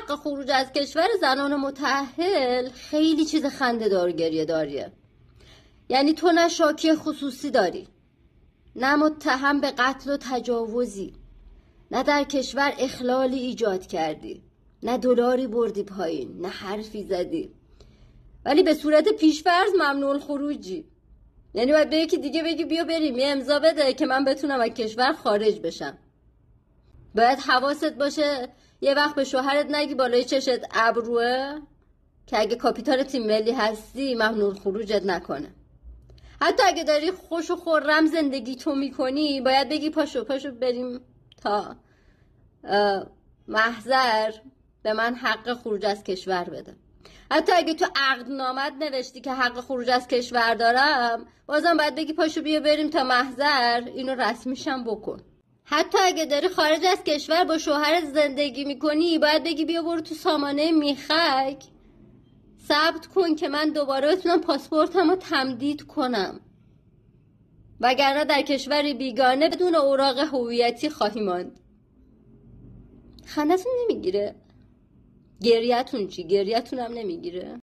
حق خروج از کشور زنان متأهل خیلی چیز خنده‌دار گریه داریه. یعنی تو نه شاکی خصوصی داری، نه متهم به قتل و تجاوزی، نه در کشور اخلالی ایجاد کردی، نه دلاری بردی پایین، نه حرفی زدی، ولی به صورت پیشفرض ممنوع الخروجی. یعنی باید به یکی دیگه بگی بیا بریم یه امضا بده که من بتونم از کشور خارج بشم. باید حواست باشه یه وقت به شوهرت نگی بالای چشت ابروه که اگه کاپیتان تیم ملی هستی ممنوع الخروجت نکنه. حتی اگه داری خوش و خرم زندگی تو میکنی باید بگی پاشو بریم تا محضر به من حق خروج از کشور بده. حتی اگه تو عقدنامت نوشتی که حق خروج از کشور دارم، بازم باید بگی پاشو بیا بریم تا محضر اینو رسمیشم بکن. حتی اگه داری خارج از کشور با شوهرت زندگی میکنی باید بگی بیا برو تو سامانه میخک ثبت کن که من دوباره بتونم پاسپورتمو تمدید کنم، وگرنه در کشوری بیگانه بدون اوراق هویتی خواهی ماند. خندتون نمیگیره؟ گریتون چی؟ گریتون هم نمیگیره؟